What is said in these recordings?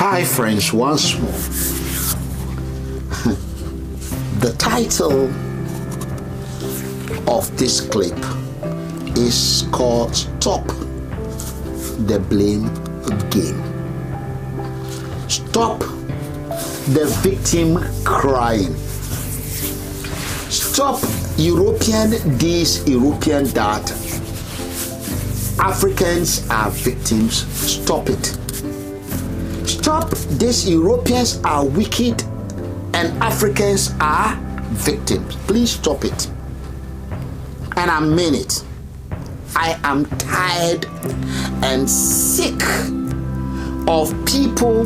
Hi friends, once more. The title of this clip is called Stop the Blame Game. Stop the victim crying. Stop European this, European that. Africans are victims. Stop it. Stop these Europeans are wicked and Africans are victims. Please stop it. And I mean it. I am tired and sick of people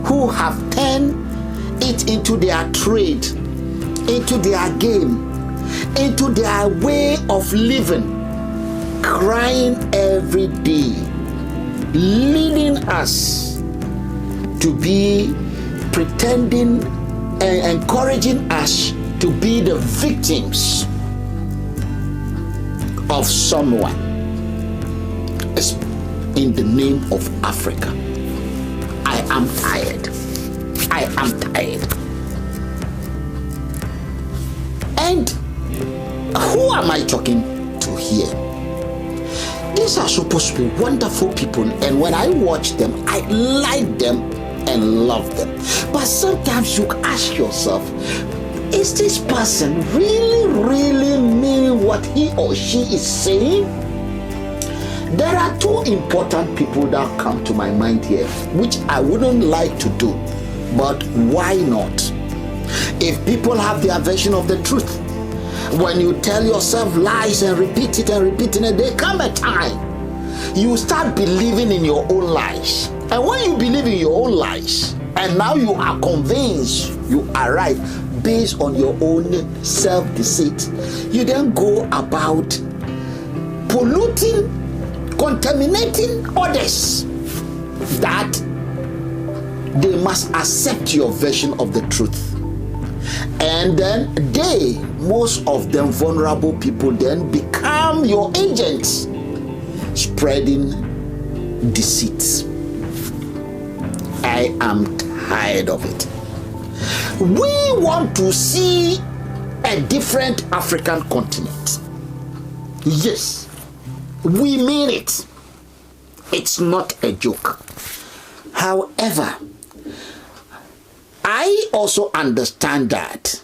who have turned it into their trade, into their game, into their way of living, crying every day, leading us to be pretending and encouraging us to be the victims of someone in the name of Africa. I am tired. I am tired. And who am I talking to here? These are supposed to be wonderful people, and when I watch them, I like them and love them. But sometimes you ask yourself, is this person really meaning what he or she is saying? There are two important people that come to my mind here, which I wouldn't like to do, but why not? If people have their version of the truth, when you tell yourself lies and repeat it, there come a time you start believing in your own lies. And when you believe in your own lies, and now you are convinced you are right based on your own self-deceit, you then go about polluting, contaminating others, that they must accept your version of the truth. And then most of them vulnerable people, then become your agents, spreading deceit. I am tired of it. We want to see a different African continent. Yes, we mean it. It's not a joke. However, I also understand that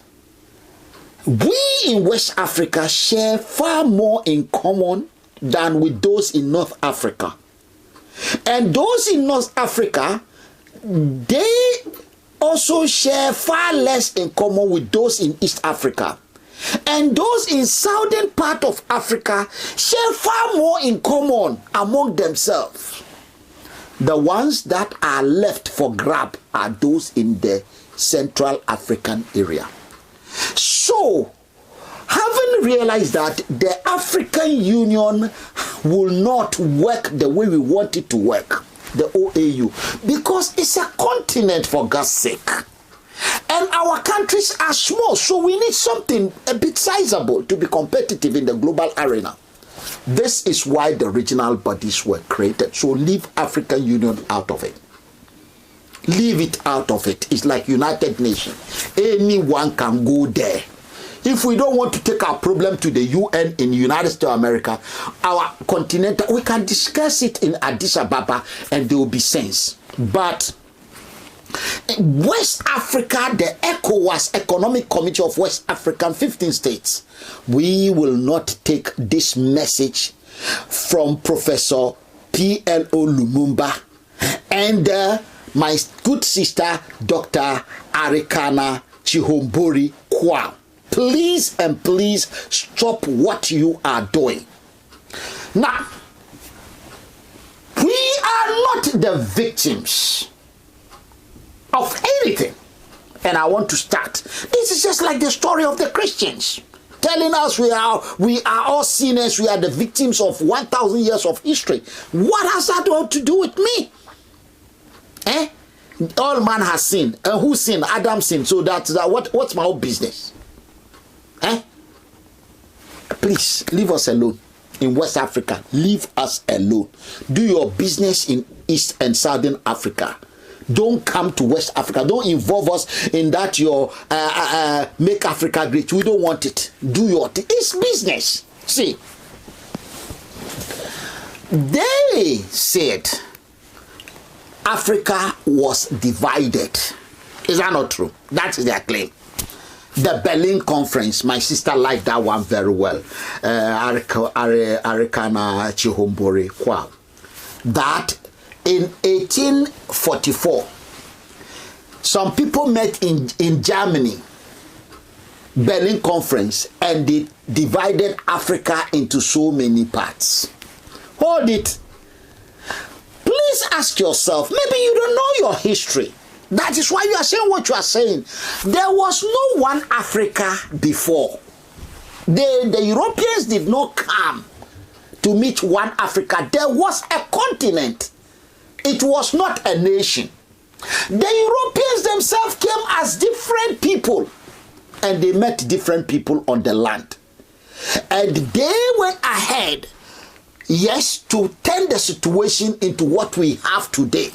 we in West Africa share far more in common than with those in North Africa. And those in North Africa, they also share far less in common with those in East Africa. And those in southern part of Africa share far more in common among themselves. The ones that are left for grab are those in the Central African area. So, having realized that the African Union will not work the way we want it to work, the OAU, because it's a continent, for God's sake. And our countries are small, so we need something a bit sizable to be competitive in the global arena. This is why the regional bodies were created. So leave African Union out of it. Leave it out of it. It's like United Nations. Anyone can go there. If we don't want to take our problem to the UN in the United States of America, our continent, we can discuss it in Addis Ababa and there will be sense. But West Africa, the ECOWAS, Economic Committee of West African 15 states, we will not take this message from Professor P.L.O. Lumumba and my good sister, Dr. Arikana Chihombori Kwa. Please and please stop what you are doing. Now, we are not the victims of anything. And I want to start. This is just like the story of the Christians, telling us we are all sinners, we are the victims of 1,000 years of history. What has that got to do with me? All man has sinned. And who sinned? Adam sinned. So what's my own business? Please, leave us alone. In West Africa, leave us alone. Do your business in East and Southern Africa. Don't come to West Africa. Don't involve us in that your make Africa great. We don't want it. Do your thing. It's business. See, they said Africa was divided. Is that not true? That is their claim. The Berlin Conference, my sister liked that one very well. Arikana Chihombori. Wow. That in 1844, some people met in Germany, Berlin Conference, and they divided Africa into so many parts. Hold it. Please ask yourself, maybe you don't know your history. That is why you are saying what you are saying. There was no one Africa before. The Europeans did not come to meet one Africa. There was a continent. It was not a nation. The Europeans themselves came as different people, and they met different people on the land. And they went ahead, yes, to turn the situation into what we have today.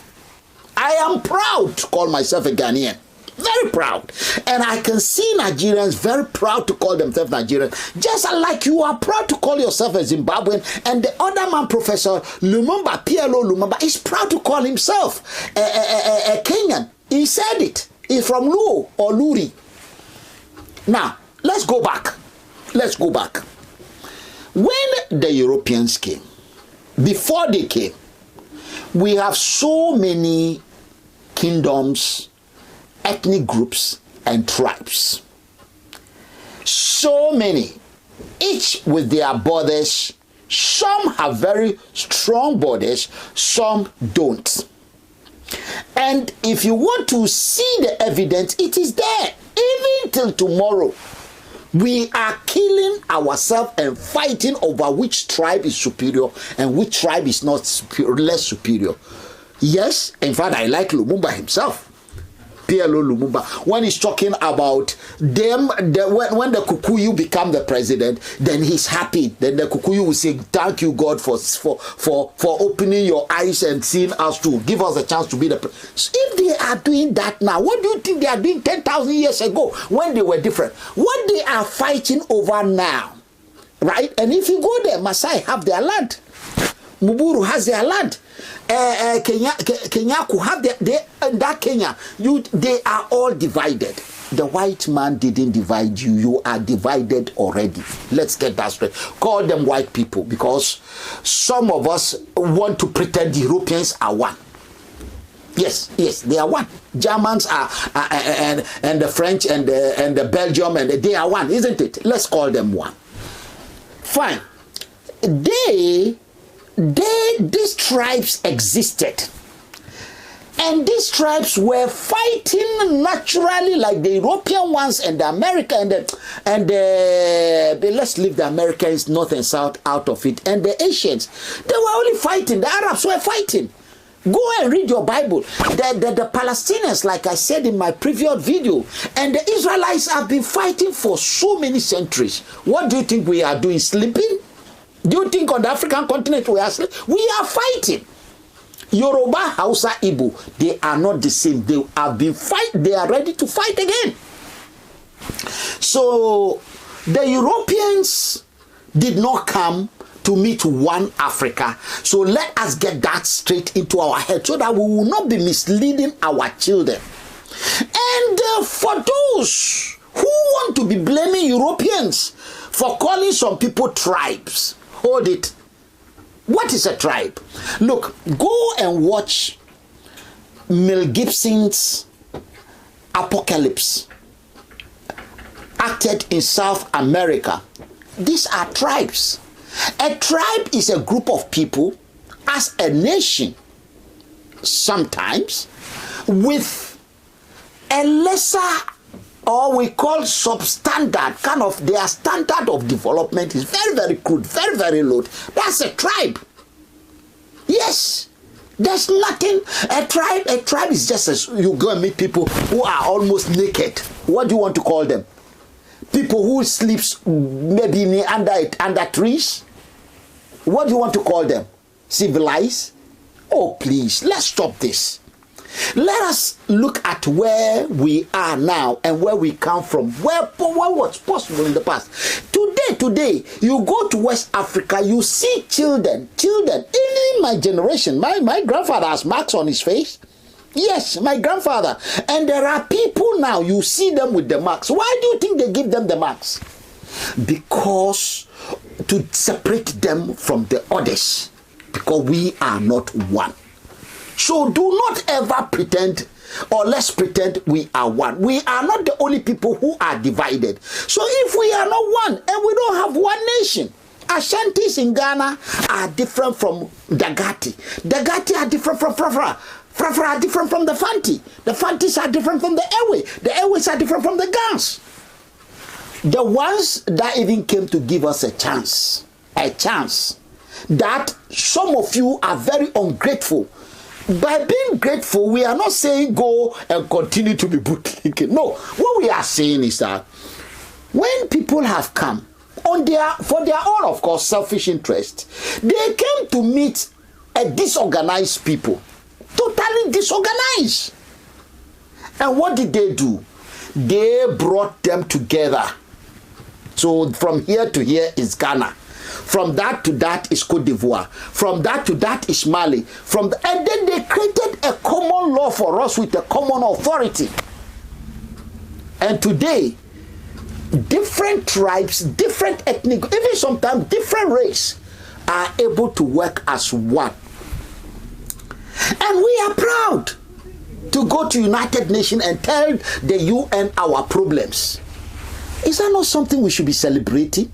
I am proud to call myself a Ghanaian. Very proud. And I can see Nigerians very proud to call themselves Nigerian. Just like you are proud to call yourself a Zimbabwean. And the other man, Professor Lumumba, PLO Lumumba, is proud to call himself a Kenyan. He said it. He's from Luo or Luri. Now, let's go back. Let's go back. When the Europeans came, before they came, we have so many kingdoms, ethnic groups, and tribes. So many, each with their borders. Some have very strong borders, some don't. And if you want to see the evidence, it is there. Even till tomorrow, we are killing ourselves and fighting over which tribe is superior and which tribe is not superior, less superior. Yes, in fact, I like Lumumba himself. PLO Lumumba, when he's talking about them, when the Kikuyu become the president, then he's happy. Then the Kikuyu will say, thank you, God, for opening your eyes and seeing us to give us a chance to be the president. So if they are doing that now, what do you think they are doing 10,000 years ago when they were different? What they are fighting over now, right? And if you go there, Maasai have their land. Muburu has their land. Kenyaku have that Kenya. They are all divided. The white man didn't divide you. You are divided already. Let's get that straight. Call them white people, because some of us want to pretend the Europeans are one. Yes, they are one. Germans are and the French and the Belgium, and they are one, isn't it? Let's call them one. Fine. These tribes existed, and these tribes were fighting naturally like the European ones and the American and let's leave the Americans north and south out of it, and the Asians. They were only fighting. The Arabs were fighting. Go and read your Bible. The Palestinians, like I said in my previous video, and the Israelites have been fighting for so many centuries. What do you think we are doing? Sleeping? Do you think on the African continent we are sleeping? We are fighting. Yoruba, Hausa, Igbo, they are not the same. They have been they are ready to fight again. So the Europeans did not come to meet one Africa. So let us get that straight into our head so that we will not be misleading our children. And for those who want to be blaming Europeans for calling some people tribes, hold it. What is a tribe? Look, go and watch Mel Gibson's Apocalypse, acted in South America. These are tribes. A tribe is a group of people, as a nation, sometimes, with a lesser, or we call substandard, kind of their standard of development is very, very crude, very, very low. That's a tribe. Yes. There's nothing. A tribe is just as you go and meet people who are almost naked. What do you want to call them? People who sleeps maybe under trees. What do you want to call them? Civilized? Oh, please, let's stop this. Let us look at where we are now and where we come from, what was possible in the past. Today, you go to West Africa, you see children, in my generation, my grandfather has marks on his face. Yes, my grandfather. And there are people now, you see them with the marks. Why do you think they give them the marks? Because to separate them from the others. Because we are not one. So do not ever pretend, or let's pretend we are one. We are not the only people who are divided. So if we are not one and we don't have one nation, Ashantis in Ghana are different from Dagati. Dagati are different from Frafra. Frafra are different from the Fanti. The Fantis are different from the Ewe. The Ewes are different from the Gans. The ones that even came to give us a chance that some of you are very ungrateful. By being grateful, we are not saying go and continue to be bootlicking. No, what we are saying is that when people have come for their own, of course, selfish interest, they came to meet a disorganized people, totally disorganized. And what did they do? They brought them together. So from here to here is Ghana. From that to that is Cote d'Ivoire. From that to that is Mali. And then they created a common law for us with a common authority. And today, different tribes, different ethnic, even sometimes different race are able to work as one. And we are proud to go to United Nations and tell the UN our problems. Is that not something we should be celebrating?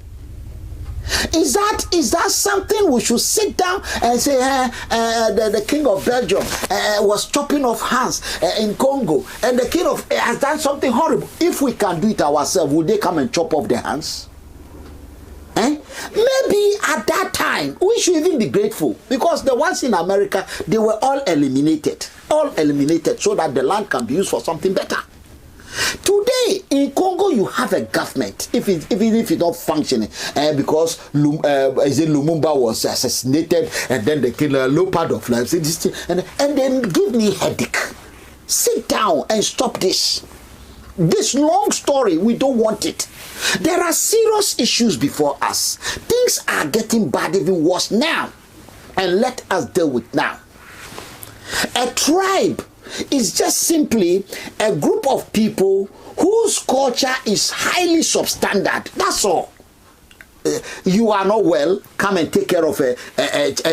Is that something we should sit down and say, the king of Belgium was chopping off hands in Congo, and the king of has done something horrible? If we can do it ourselves, would they come and chop off their hands? Maybe at that time we should even be grateful, because the ones in America, they were all eliminated so that the land can be used for something better. Today in Congo, you have a government, even if it's not functioning, because Lumumba was assassinated, and then they killed a low part of life, and then give me headache. Sit down and stop this long story. We don't want it. There are serious issues before us. Things are getting bad, even worse now, and let us deal with now. A tribe is just simply a group of people whose culture is highly substandard. That's all. You are not well, come and take care of a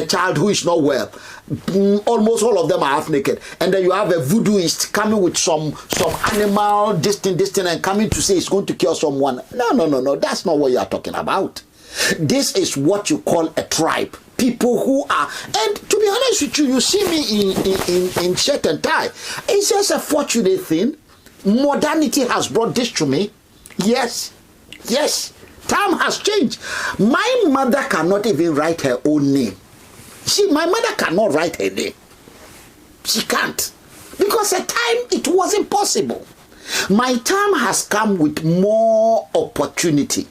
child who is not well. Almost all of them are half naked. And then you have a voodooist coming with some animal, this thing, and coming to say it's going to cure someone. No. That's not what you are talking about. This is what you call a tribe. People who are, and to be honest with you, you see me in shirt and tie. It's just a fortunate thing. Modernity has brought this to me. Yes. Time has changed. My mother cannot even write her own name. My mother cannot write her name. She can't. Because at time it wasn't possible. My time has come with more opportunity.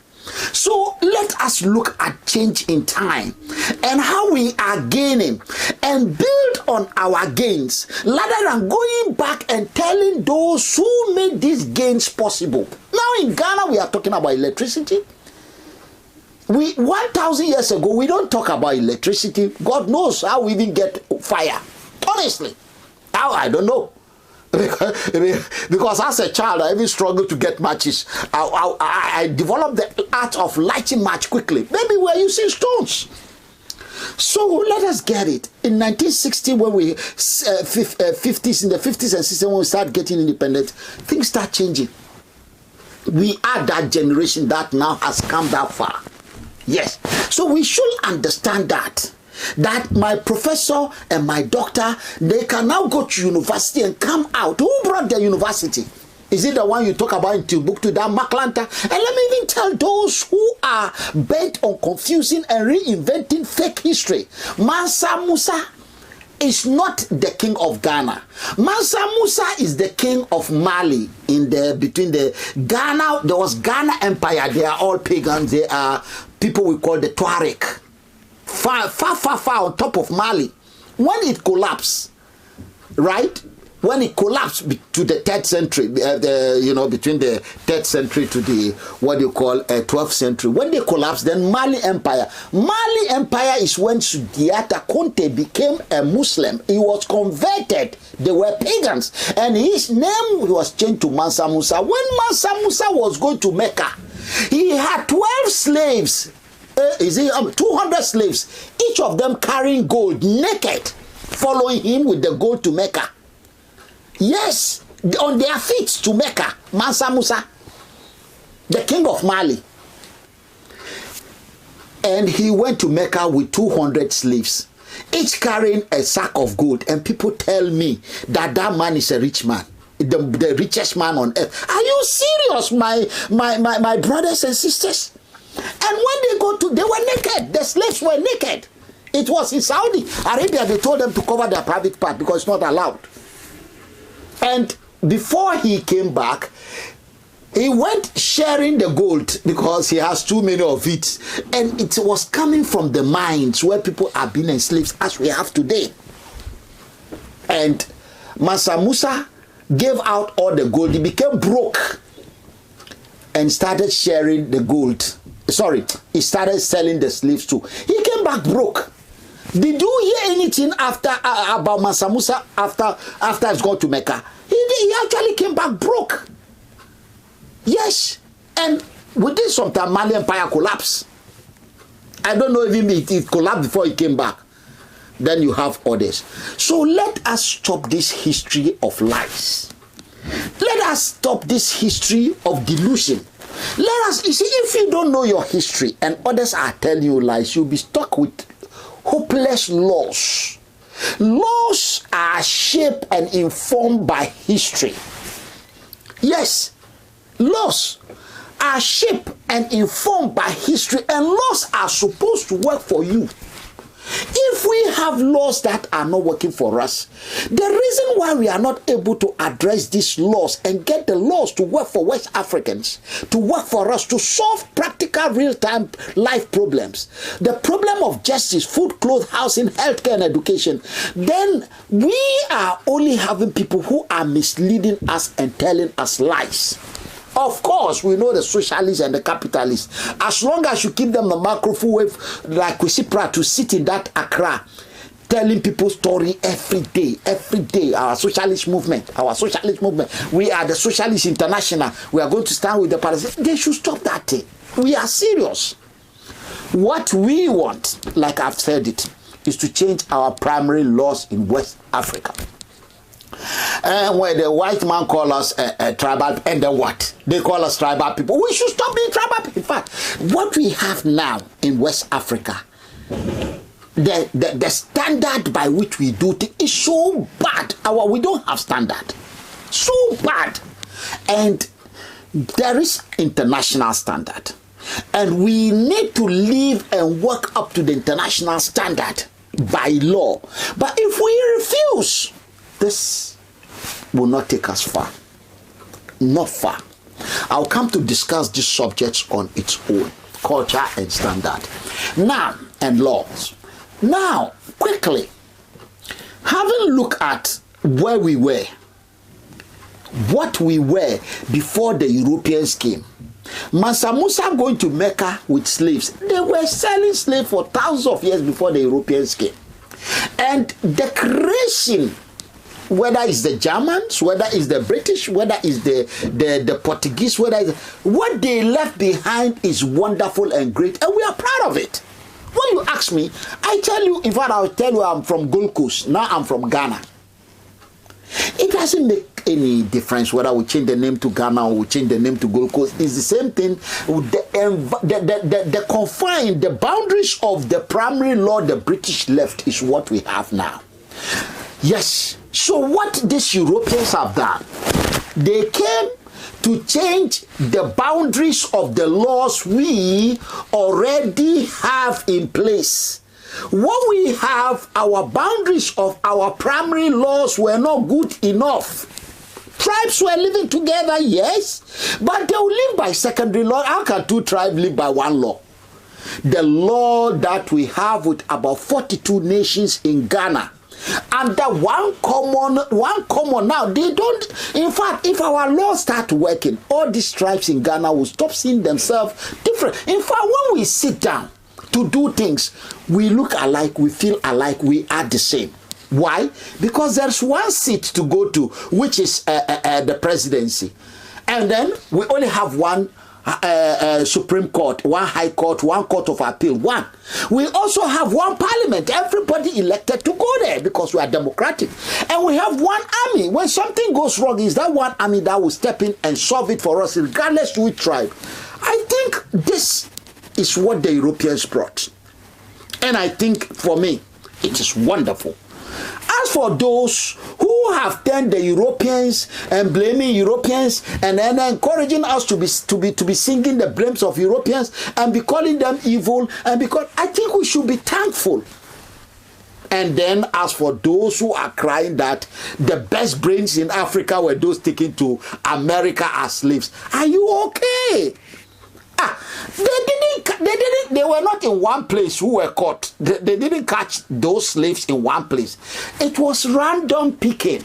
So let us look at change in time and how we are gaining and build on our gains, rather than going back and telling those who made these gains possible. Now in Ghana, we are talking about electricity. 1,000 years ago, we don't talk about electricity. God knows how we even get fire. Honestly, how, I don't know. Because as a child, I even struggled to get matches. I developed the art of lighting match quickly. Maybe we're using stones. So let us get it. In 1960, when we 50s, in the 50s and 60s, when we start getting independent, things start changing. We are that generation that now has come that far. Yes. So we should understand that my professor and my doctor, they can now go to university and come out. Who brought the university? Is it the one you talk about in Timbuktu, that Maklanta? And let me even tell those who are bent on confusing and reinventing fake history. Mansa Musa is not the king of Ghana. Mansa Musa is the king of Mali. Between the Ghana, there was Ghana Empire. They are all pagans. They are people we call the Tuareg. Far on top of Mali. When it collapsed, right? when it collapsed to the 3rd century, between the 3rd century to the, 12th century, when they collapsed, then Mali Empire is when Sudiata Conte became a Muslim. He was converted. They were pagans. And his name was changed to Mansa Musa. When Mansa Musa was going to Mecca, he had 12 slaves. 200 slaves, each of them carrying gold, naked, following him with the gold to Mecca. Yes, on their feet to Mecca. Mansa Musa, the king of Mali. And he went to Mecca with 200 slaves, each carrying a sack of gold. And people tell me that man is a rich man, the richest man on earth. Are you serious, my brothers and sisters? And when they were naked. The slaves were naked. It was in Saudi Arabia. They told them to cover their private part because it's not allowed. And before he came back, he went sharing the gold because he has too many of it. And it was coming from the mines where people are being enslaved as we have today. And Mansa Musa gave out all the gold. He became broke and started sharing the gold. He started selling the slaves too. He came back broke. Did you hear anything about Mansa Musa after he's gone to Mecca? He actually came back broke. Yes. And within some time, Mali Empire collapsed. I don't know if it collapsed before he came back. Then you have others. So let us stop this history of lies. Let us stop this history of delusion. Let us, you see, if you don't know your history and others are telling you lies, you'll be stuck with hopeless laws. Laws are shaped and informed by history. Yes, laws are shaped and informed by history, and laws are supposed to work for you. If we have laws that are not working for us, the reason why we are not able to address these laws and get the laws to work for West Africans, to work for us, to solve practical real-time life problems, the problem of justice, food, clothes, housing, healthcare, and education, then we are only having people who are misleading us and telling us lies. Of course, we know the socialists and the capitalists. As long as you keep them the microwave, like we see Pratt to sit in that Accra, telling people story every day. Our socialist movement. We are the Socialist International. We are going to stand with the Palestinians. They should stop that thing. We are serious. What we want, like I've said it, is to change our primary laws in West Africa. And when the white man call us a tribal, and then what? They call us tribal people. We should stop being tribal people. In fact, what we have now in West Africa, the standard by which we do things is so bad. We don't have standard. So bad. And there is international standard. And we need to live and work up to the international standard by law. But if we refuse, this will not take us far. Not far. I'll come to discuss these subjects on its own. Culture and standard. Now, and laws. Now, quickly, having looked at where we were, what we were before the Europeans came. Mansa Musa going to Mecca with slaves. They were selling slaves for thousands of years before the Europeans came. And the creation, whether it's the Germans, whether it's the British, whether it's the Portuguese, what they left behind is wonderful and great, and we are proud of it. When you ask me, I tell you, in fact, I'll tell you I'm from Gold Coast. Now I'm from Ghana. It doesn't make any difference whether we change the name to Ghana or we change the name to Gold Coast. It's the same thing. The confine, the boundaries of the primary law the British left is what we have now. Yes. So what these Europeans have done, they came to change the boundaries of the laws we already have in place. What we have, our boundaries of our primary laws were not good enough. Tribes were living together, yes, but they will live by secondary law. How can two tribes live by one law? The law that we have with about 42 nations in Ghana under one common now. They don't, in fact, if our laws start working, all these tribes in Ghana will stop seeing themselves different. In fact, when we sit down to do things, we look alike, we feel alike, we are the same. Why? Because there's one seat to go to, which is the presidency. And then we only have one Supreme Court, one High Court, one Court of Appeal, one. We also have one Parliament, everybody elected to go there because we are democratic. And we have one army. When something goes wrong, is that one army that will step in and solve it for us, regardless to which tribe. I think this is what the Europeans brought. And I think, for me, it is wonderful. As for those who have turned the Europeans and blaming Europeans and then encouraging us to be singing the blames of Europeans and be calling them evil, and because I think we should be thankful. And then as for those who are crying that the best brains in Africa were those taken to America as slaves, are you okay? They were not in one place who were caught. They didn't catch those slaves in one place. It was random picking.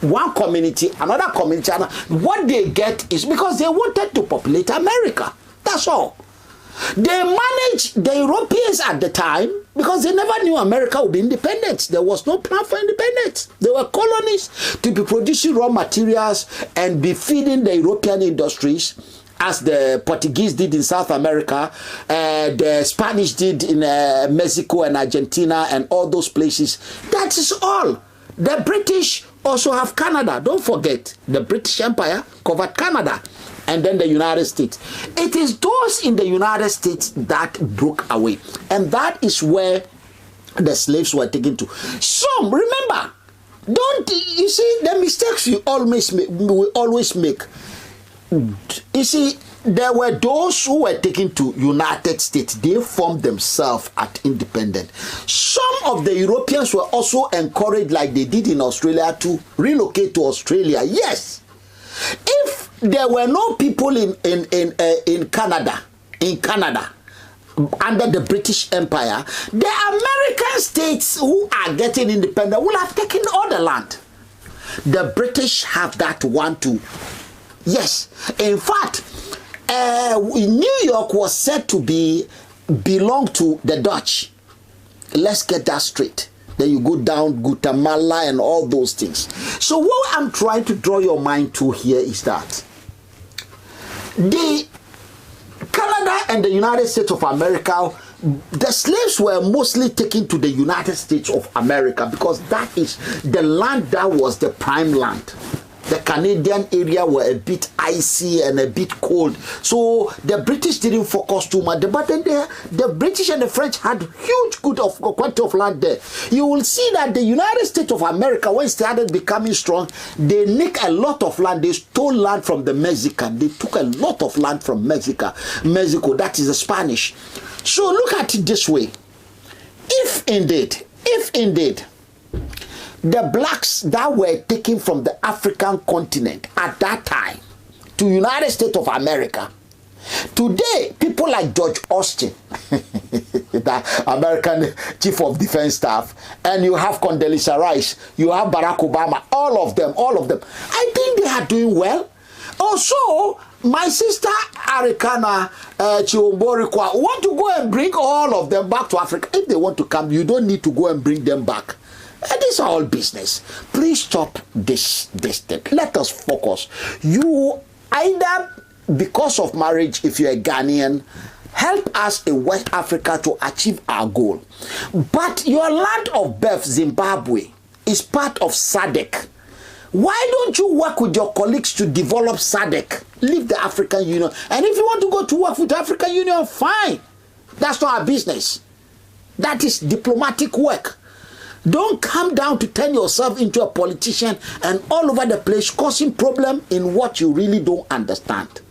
One community, another community. What they get is because they wanted to populate America. That's all. They managed the Europeans at the time because they never knew America would be independent. There was no plan for independence. They were colonies to be producing raw materials and be feeding the European industries, as the Portuguese did in South America, the Spanish did in Mexico and Argentina and all those places. That is all. The British also have Canada. Don't forget, the British Empire covered Canada. And then the United States. It is those in the United States that broke away. And that is where the slaves were taken to. Some, remember, you see, the mistakes we always make. You see, there were those who were taken to United States. They formed themselves at independent. Some of the Europeans were also encouraged, like they did in Australia, to relocate to Australia. Yes. If there were no people in Canada, under the British Empire, the American states who are getting independent will have taken all the land. The British have that one too. Yes, in fact, New York was said to belong to the Dutch. Let's get that straight. Then you go down Guatemala and all those things. So what I'm trying to draw your mind to here is that the Canada and the United States of America, the slaves were mostly taken to the United States of America because that is the land that was the prime land. The Canadian area were a bit icy and a bit cold. So the British didn't focus too much. But then the British and the French had huge quantity of land there. You will see that the United States of America, when it started becoming strong, they nicked a lot of land. They stole land from the Mexican. They took a lot of land from Mexico, that is the Spanish. So look at it this way. If indeed, the blacks that were taken from the African continent at that time to United States of America, today people like George Austin, the American Chief of Defense Staff, and you have Condoleezza Rice, you have Barack Obama, all of them, I think they are doing well. Also, my sister Arikana Chiomborikwa want to go and bring all of them back to Africa. If they want to come, you don't need to go and bring them back. And this is all business. Please stop this thing. Let us focus. You either, because of marriage, if you're a Ghanaian, help us in West Africa to achieve our goal. But your land of birth, Zimbabwe, is part of SADC. Why don't you work with your colleagues to develop SADC? Leave the African Union. And if you want to go to work with the African Union, fine. That's not our business. That is diplomatic work. Don't come down to turn yourself into a politician and all over the place causing problem in what you really don't understand.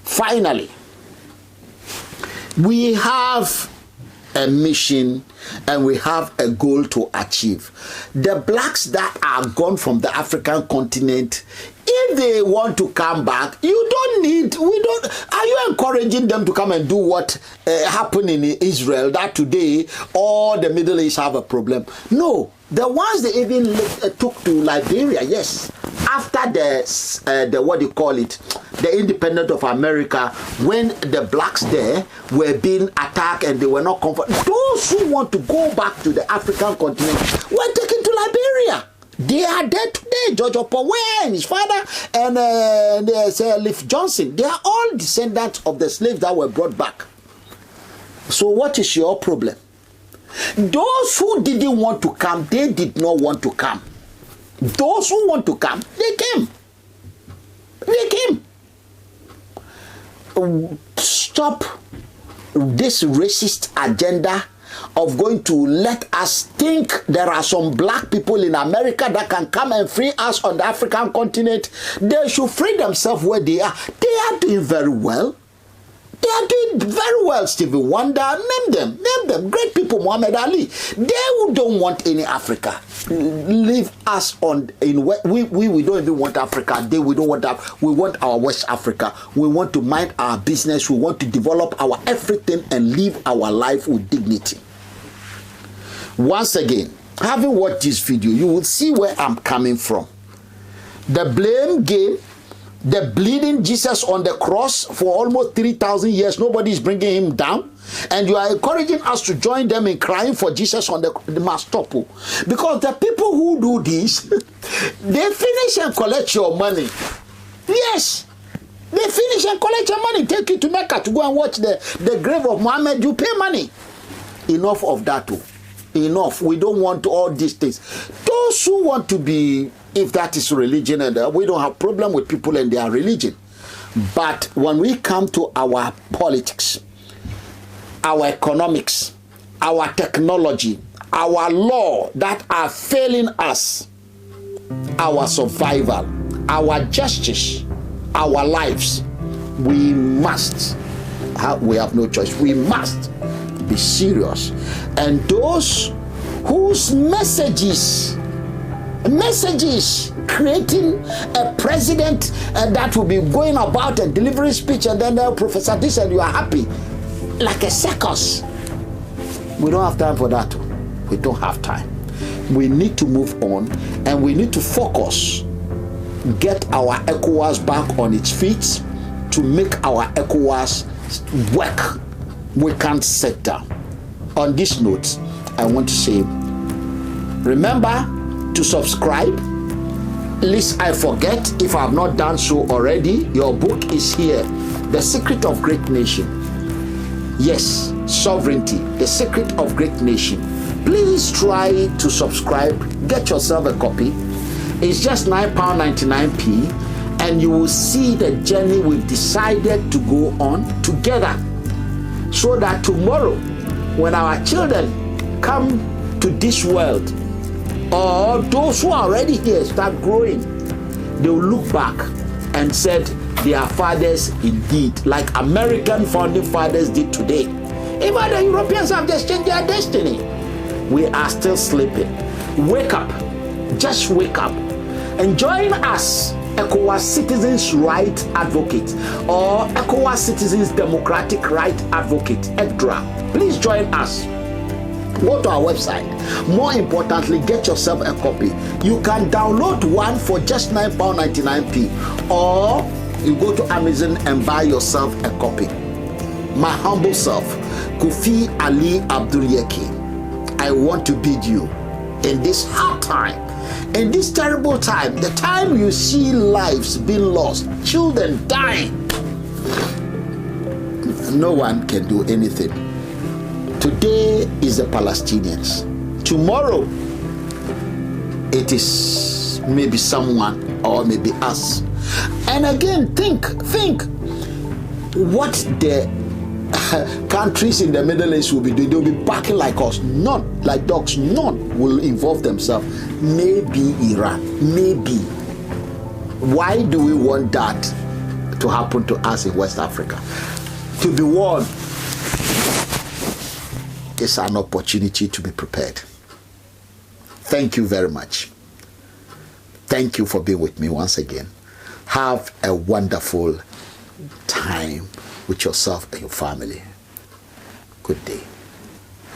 Finally, we have a mission, and we have a goal to achieve. The blacks that are gone from the African continent, if they want to come back, are you encouraging them to come and do what happened in Israel, that today all the Middle East have a problem? No. The ones they even took to Liberia, yes, after the what do you call it, the independence of America, when the blacks there were being attacked and they were not comfortable, those who want to go back to the African continent were taken to Liberia. They are there today. George Opowe and his father and Leif Johnson, they are all descendants of the slaves that were brought back. So what is your problem? Those who didn't want to come, they did not want to come. Those who want to come, they came. They came. Stop this racist agenda of going to let us think there are some black people in America that can come and free us on the African continent. They should free themselves where they are. They are doing very well. They are doing very well. Stevie Wonder, name them. Great people, Muhammad Ali. They don't want any Africa. Leave us on in we don't even want Africa. We don't want that. We want our West Africa. We want to mind our business. We want to develop our everything and live our life with dignity. Once again, having watched this video, you will see where I'm coming from. The blame game. The bleeding Jesus on the cross for almost 3,000 years, nobody is bringing him down. And you are encouraging us to join them in crying for Jesus on the must stop. Because the people who do this, they finish and collect your money. Yes. They finish and collect your money. Take you to Mecca to go and watch the grave of Muhammad. You pay money. Enough of that too. Enough. We don't want all these things. Those who want to be, if that is religion, and we don't have problem with people and their religion. But when we come to our politics, our economics, our technology, our law that are failing us, our survival, our justice, our lives, we have no choice. We must be serious. And those whose messages creating a president that will be going about and delivering speech, and then they'll professor this and you are happy like a circus. We don't have time for that. We don't have time. We need to move on, and we need to focus, get our ECOWAS back on its feet to make our ECOWAS work. We can't sit down. On this note, I want to say, remember to subscribe. Lest I forget, if I have not done so already, your book is here, The Secret of Great Nation. Yes, sovereignty, the secret of great nation. Please try to subscribe. Get yourself a copy. It's just £9.99, and you will see the journey we've decided to go on together, so that tomorrow, when our children come to this world, or those who are already here start growing, they will look back and said their fathers indeed, like American founding fathers did today. Even the Europeans have just changed their destiny. We are still sleeping. Wake up. Just wake up. And join us, ECOWAS Citizens Right Advocate, or ECOWAS Citizens Democratic Right Advocate, ECDRA. Please join us. Go to our website. More importantly, get yourself a copy. You can download one for just £9.99, or you go to Amazon and buy yourself a copy. My humble self, Kofi Ali Abdul-Yekin, I want to bid you, in this hard time, in this terrible time, the time you see lives being lost, children dying, no one can do anything. Today is the Palestinians. Tomorrow, it is maybe someone or maybe us. And again, think what the countries in the Middle East will be doing. They'll be backing like us. None, like dogs, none will involve themselves. Maybe Iran, maybe. Why do we want that to happen to us in West Africa? To be warned, is an opportunity to be prepared. Thank you very much. Thank you for being with me once again. Have a wonderful time with yourself and your family. Good day.